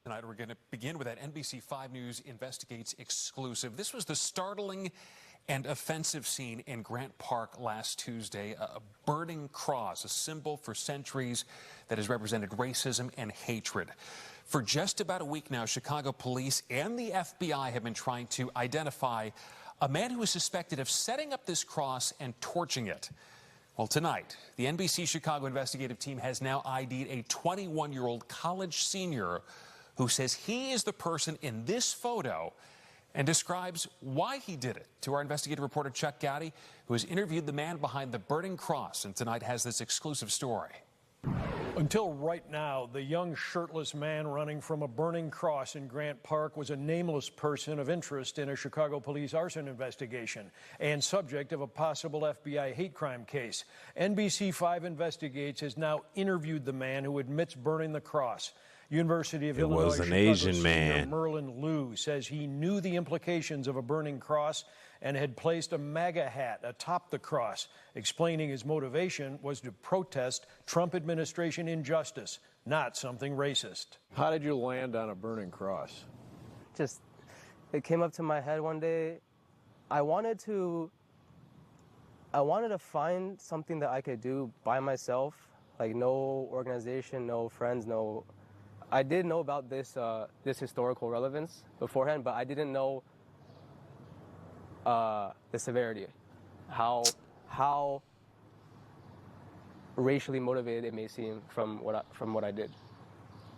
Tonight, we're going to begin with that NBC5 News Investigates exclusive. This was the startling and offensive scene in Grant Park last Tuesday. A burning cross, a symbol for centuries that has represented racism and hatred. For just about a week now, Chicago police and the FBI have been trying to identify a man who is suspected of setting up this cross and torching it. Well, tonight, the NBC Chicago investigative team has now ID'd a 21-year-old college senior who says he is the person in this photo and describes why he did it. To our investigative reporter Chuck Gowdy, who has interviewed the man behind the burning cross and tonight has this exclusive story. Until right now, the young shirtless man running from a burning cross in Grant Park was a nameless person of interest in a Chicago police arson investigation and subject of a possible FBI hate crime case. NBC5 Investigates has now interviewed the man who admits burning the cross. University of Illinois was an Chicago Asian senior man. Merlin Liu says he knew the implications of a burning cross and had placed a MAGA hat atop the cross, explaining his motivation was to protest Trump administration injustice, not something racist. How did you land on a burning cross? Just, it came up to my head one day. I wanted to find something that I could do by myself, like no organization, no friends, no. I did know about this this historical relevance beforehand, but I didn't know the severity, how racially motivated it may seem from what I did.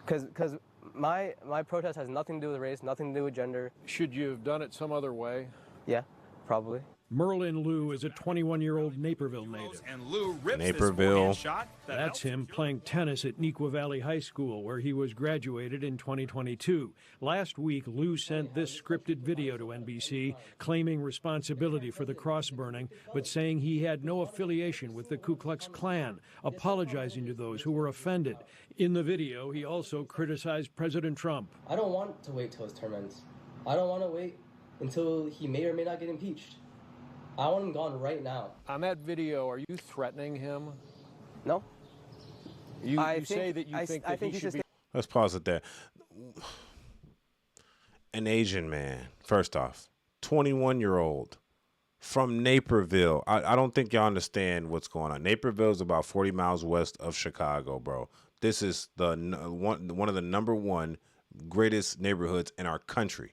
Because my protest has nothing to do with race, nothing to do with gender. Should you have done it some other way? Yeah, probably. Merlin Liu is a 21-year-old Naperville native. And Liu rips Naperville. this shot. That's him playing tennis at Neuqua Valley High School, where he was graduated in 2022. Last week, Liu sent this scripted video to NBC, claiming responsibility for the cross burning, but saying he had no affiliation with the Ku Klux Klan, apologizing to those who were offended. In the video, he also criticized President Trump. I don't want to wait till his term ends. I don't want to wait until he may or may not get impeached. I want him gone right now. On that video, are you threatening him? No. You say that you think that he should be... Let's pause it there. An Asian man, first off, 21-year-old from Naperville. I don't think y'all understand what's going on. Naperville is about 40 miles west of Chicago, bro. This is the one of the number one greatest neighborhoods in our country,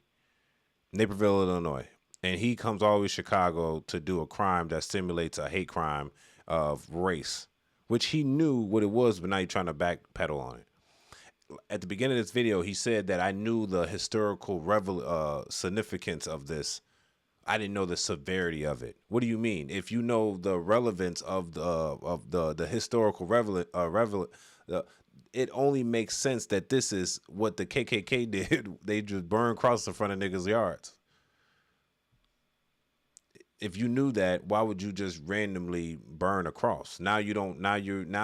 Naperville, Illinois. And he comes all the way to Chicago to do a crime that simulates a hate crime of race, which he knew what it was, but now he's trying to backpedal on it. At the beginning of this video, he said that I knew the historical significance of this. I didn't know the severity of it. What do you mean? If you know the relevance of the historical it only makes sense that this is what the KKK did. They just burn crosses in front of niggas' yards. If you knew that, why would you just randomly burn a cross? Now you don't. Now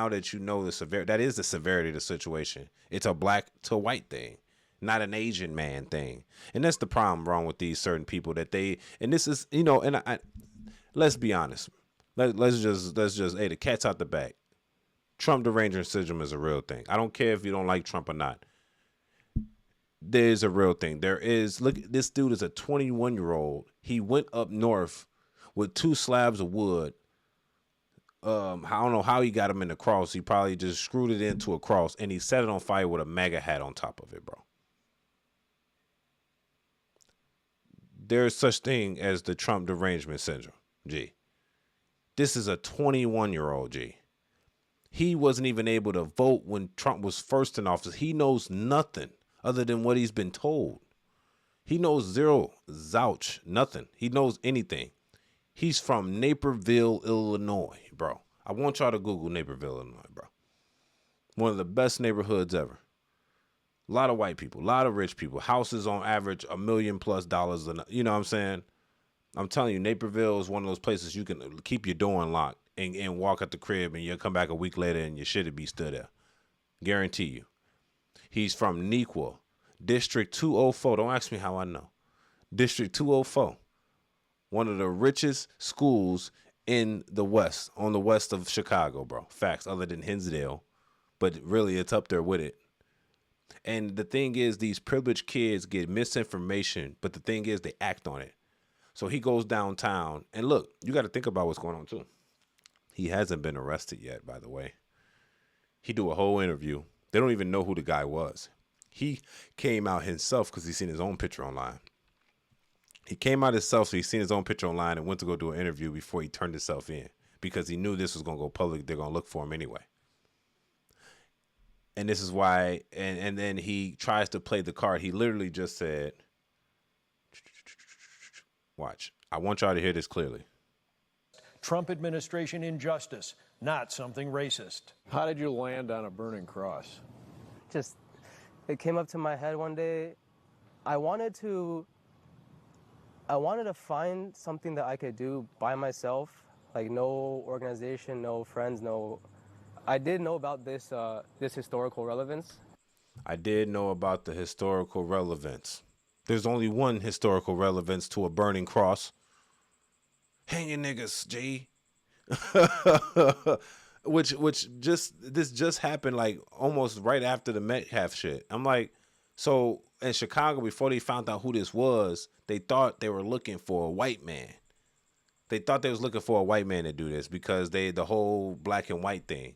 that you know the severity, that is the severity of the situation. It's a black to white thing, not an Asian man thing. And that's the problem wrong with these certain people that they. And this is, and let's be honest. Let's just hey, the cat's out the bag. Trump derangement syndrome is a real thing. I don't care if you don't like Trump or not. There's a real thing. There is. Look, this dude is a 21-year-old. He went up north with 2 slabs of wood. I don't know how he got him in the cross. He probably just screwed it into a cross, and he set it on fire with a MAGA hat on top of it, bro. There's such thing as the Trump derangement syndrome, G. This is a 21-year-old, G. He wasn't even able to vote when Trump was first in office. He knows nothing other than what he's been told. He knows zero, zouch, nothing. He knows anything. He's from Naperville, Illinois, bro. I want y'all to Google Naperville, Illinois, bro. One of the best neighborhoods ever. A lot of white people, a lot of rich people. Houses on average $1 million+. You know what I'm saying? I'm telling you, Naperville is one of those places you can keep your door unlocked and walk at the crib, and you'll come back a week later and your shit'll be still there. Guarantee you. He's from Neuqua, District 204. Don't ask me how I know. District 204. One of the richest schools in the West, on the west of Chicago, bro. Facts, other than Hinsdale. But really, it's up there with it. And the thing is, these privileged kids get misinformation, but the thing is, they act on it. So he goes downtown, and look, you got to think about what's going on too. He hasn't been arrested yet, by the way. He do a whole interview. They don't even know who the guy was. He came out himself because he seen his own picture online. He came out himself, so he seen his own picture online and went to go do an interview before he turned himself in because he knew this was going to go public. They're going to look for him anyway. And this is why, and then he tries to play the card. He literally just said, watch, I want y'all to hear this clearly. Trump administration injustice, not something racist. How did you land on a burning cross? Just, it came up to my head one day. I wanted to find something that I could do by myself, like no organization, no friends, no. I did know about this historical relevance. I did know about the historical relevance. There's only one historical relevance to a burning cross. Hang your niggas, G. which just happened like almost right after the Metcalf shit. I'm like, so in Chicago, before they found out who this was, they thought they were looking for a white man. They thought they was looking for a white man to do this because the whole black and white thing.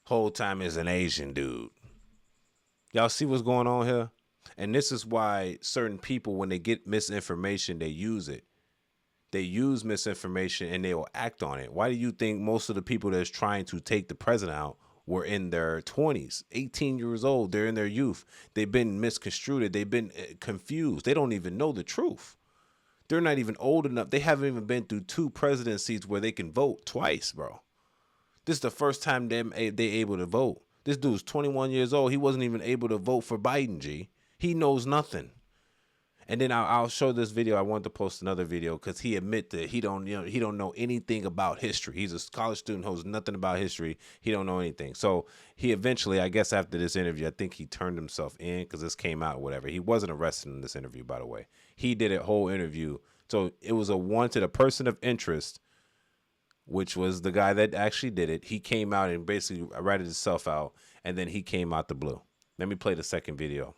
Whole time is an Asian dude. Y'all see what's going on here? And this is why certain people, when they get misinformation, they use it. They use misinformation and they will act on it. Why do you think most of the people that's trying to take the president out were in their 20s, 18 years old? They're in their youth. They've been misconstrued. They've been confused. They don't even know the truth. They're not even old enough. They haven't even been through 2 presidencies where they can vote twice, bro. This is the first time they able to vote. This dude's 21 years old. He wasn't even able to vote for Biden, G. He knows nothing. And then I'll show this video. I wanted to post another video because he admit that he don't know anything about history. He's a college student who knows nothing about history. He don't know anything. So he eventually, I guess after this interview, I think he turned himself in because this came out, whatever. He wasn't arrested in this interview, by the way. He did a whole interview. So it was a person of interest, which was the guy that actually did it. He came out and basically ratted himself out, and then he came out the blue. Let me play the second video.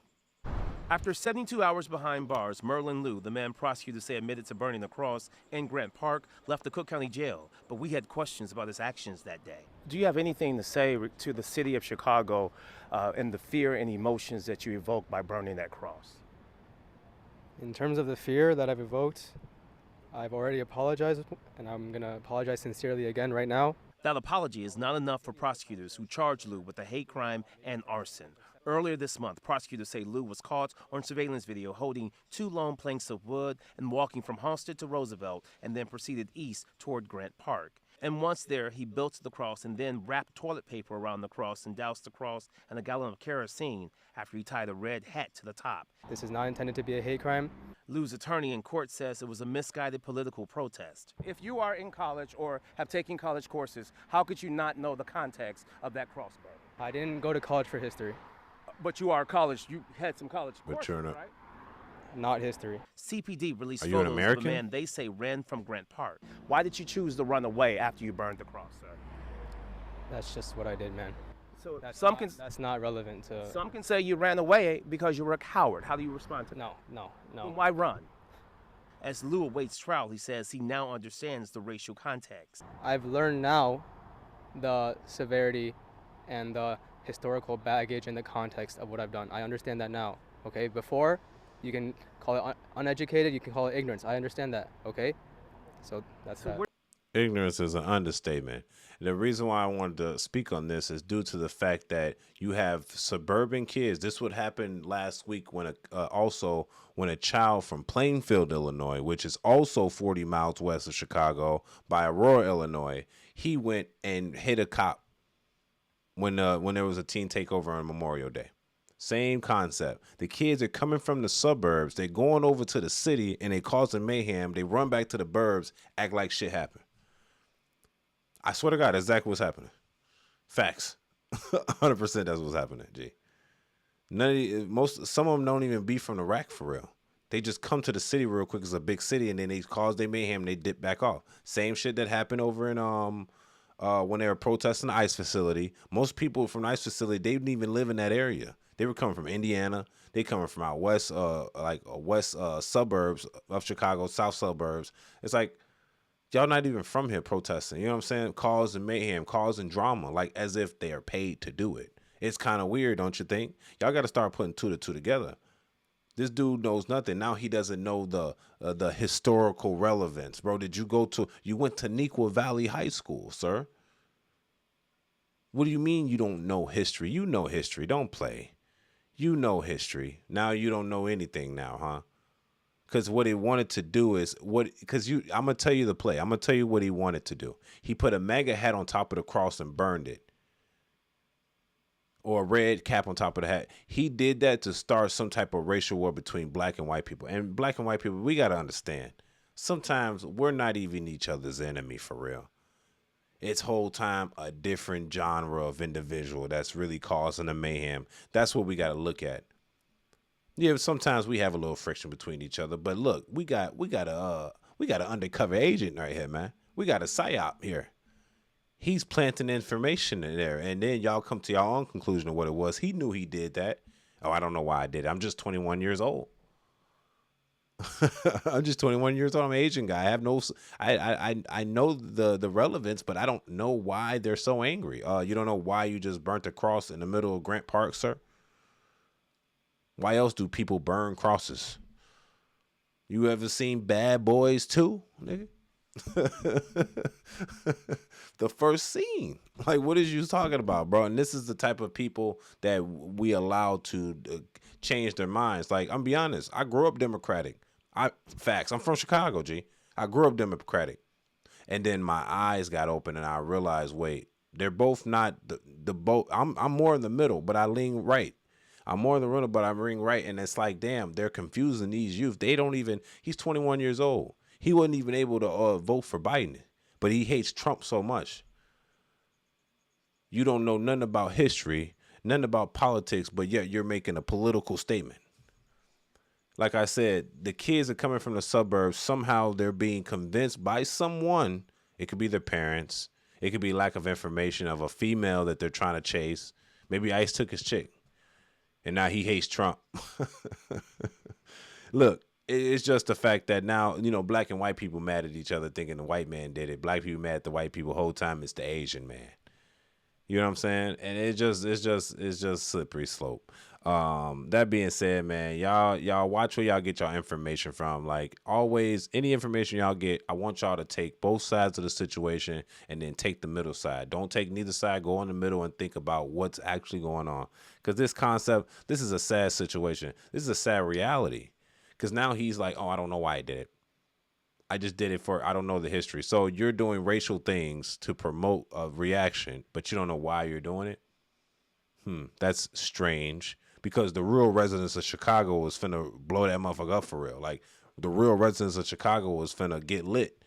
After 72 hours behind bars, Merlin Liu, the man prosecutors say admitted to burning the cross in Grant Park, left the Cook County Jail. But we had questions about his actions that day. Do you have anything to say to the city of Chicago and the fear and emotions that you evoked by burning that cross? In terms of the fear that I've evoked, I've already apologized, and I'm going to apologize sincerely again right now. That apology is not enough for prosecutors who charged Liu with a hate crime and arson. Earlier this month, prosecutors say Liu was caught on surveillance video holding 2 long planks of wood and walking from Halsted to Roosevelt and then proceeded east toward Grant Park. And once there, he built the cross and then wrapped toilet paper around the cross and doused the cross in a gallon of kerosene after he tied a red hat to the top. This is not intended to be a hate crime. Liu's attorney in court says it was a misguided political protest. If you are in college or have taken college courses, how could you not know the context of that cross burn? I didn't go to college for history. But you are college. You had some college But courses, you're not, right? Not history. CPD released Are you an photos of a American? man they say ran from Grant Park. Why did you choose to run away after you burned the cross, sir? That's just what I did, man. So That's not relevant to... some can say you ran away because you were a coward. How do you respond to that? No. Then why run? As Liu awaits trial, he says he now understands the racial context. I've learned now the severity and the historical baggage and the context of what I've done. I understand that now, okay? Before, you can call it uneducated, you can call it ignorance. I understand that, okay? So that's that. Ignorance is an understatement. And the reason why I wanted to speak on this is due to the fact that you have suburban kids. This would happen last week when a child from Plainfield, Illinois, which is also 40 miles west of Chicago, by Aurora, Illinois, he went and hit a cop when there was a teen takeover on Memorial Day. Same concept. The kids are coming from the suburbs. They're going over to the city and they causing mayhem. They run back to the burbs, act like shit happened. I swear to God, that's exactly what's happening. Facts. 100% that's what's happening, G. Some of them don't even be from the rack for real. They just come to the city real quick. It's a big city, and then they cause their mayhem and they dip back off. Same shit that happened over in when they were protesting the ICE facility. Most people from the ICE facility, they didn't even live in that area. They were coming from Indiana. They coming from out west, west suburbs of Chicago, south suburbs. It's like, y'all not even from here protesting. You know what I'm saying? Causing mayhem, causing drama, like as if they are paid to do it. It's kind of weird, don't you think? Y'all got to start putting two to two together. This dude knows nothing. Now he doesn't know the historical relevance. Bro, you went to Neuqua Valley High School, sir. What do you mean you don't know history? You know history. Don't play. You know history. Now you don't know anything now, huh? Because what he wanted to do is I'm going to tell you the play. I'm going to tell you what he wanted to do. He put a MAGA hat on top of the cross and burned it. Or a red cap on top of the hat. He did that to start some type of racial war between black and white people. And black and white people, we got to understand. Sometimes we're not even each other's enemy for real. It's whole time a different genre of individual that's really causing the mayhem. That's what we got to look at. Yeah, sometimes we have a little friction between each other, but look, we got an undercover agent right here, man. We got a psyop here. He's planting information in there, and then y'all come to your own conclusion of what it was. He knew he did that. Oh, I don't know why I did it. I'm just 21 years old. I'm just 21 years old. I'm an Asian guy. I know the relevance, but I don't know why they're so angry. You don't know why you just burnt a cross in the middle of Grant Park, sir? Why else do people burn crosses? You ever seen Bad Boys 2, nigga? The first scene. Like, what is you talking about, bro? And this is the type of people that we allow to change their minds. Like, I'm be honest, I grew up Democratic. Facts. I'm from Chicago, G. I grew up Democratic. And then my eyes got open and I realized, wait, they're both not the both. I'm more in the middle, but I lean right. I'm more in the middle, but I lean right. And it's like, damn, they're confusing these youth. They don't even, he's 21 years old. He wasn't even able to vote for Biden, but he hates Trump so much. You don't know nothing about history, nothing about politics, but yet you're making a political statement. Like I said, the kids are coming from the suburbs. Somehow they're being convinced by someone. It could be their parents. It could be lack of information of a female that they're trying to chase. Maybe ICE took his chick, and now he hates Trump. Look, it's just the fact that now, you know, black and white people mad at each other thinking the white man did it. Black people mad at the white people the whole time. It's the Asian man. You know what I'm saying? And it's just slippery slope. That being said, man, y'all watch where y'all get y'all information from. Like always, any information y'all get, I want y'all to take both sides of the situation and then take the middle side. Don't take neither side. Go in the middle and think about what's actually going on. Because this is a sad situation. This is a sad reality. Because now he's like, oh, I don't know why I did it. I just did it I don't know the history. So you're doing racial things to promote a reaction, but you don't know why you're doing it. That's strange. Because the real residents of Chicago was finna blow that motherfucker up for real. Like, the real residents of Chicago was finna get lit.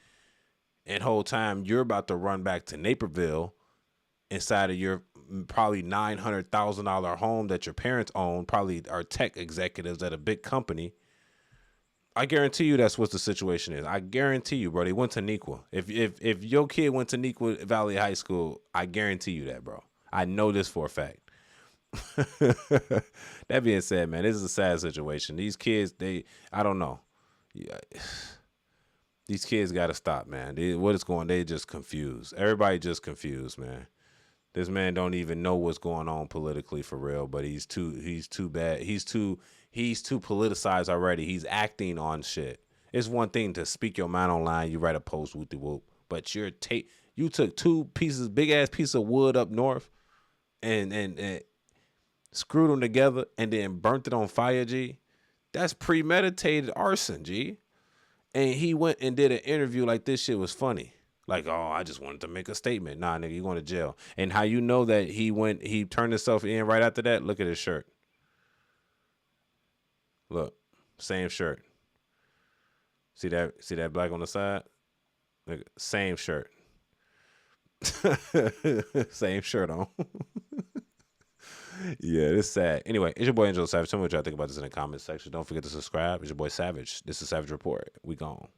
And whole time, you're about to run back to Naperville inside of your probably $900,000 home that your parents own, probably are tech executives at a big company. I guarantee you that's what the situation is. I guarantee you, bro. They went to Neuqua. If your kid went to Neuqua Valley High School, I guarantee you that, bro. I know this for a fact. That being said, man, this is a sad situation. These kids, I don't know. Yeah, these kids got to stop, man. They just confused. Everybody just confused, man. This man don't even know what's going on politically for real, but he's too bad. He's too politicized already. He's acting on shit. It's one thing to speak your mind online. You write a post, whoop de whoop, but you took big ass piece of wood up north, and screwed them together and then burnt it on fire, G. That's premeditated arson, G. And he went and did an interview like this shit was funny. Like, oh, I just wanted to make a statement. Nah, nigga, you going to jail. And how you know that he turned himself in right after that? Look at his shirt. Look, same shirt. See that black on the side? Look, same shirt. Same shirt on. Yeah, it's sad. Anyway, it's your boy Angelo Savage. Tell me what y'all think about this in the comments section. Don't forget to subscribe. It's your boy Savage. This is Savage Report. We gone.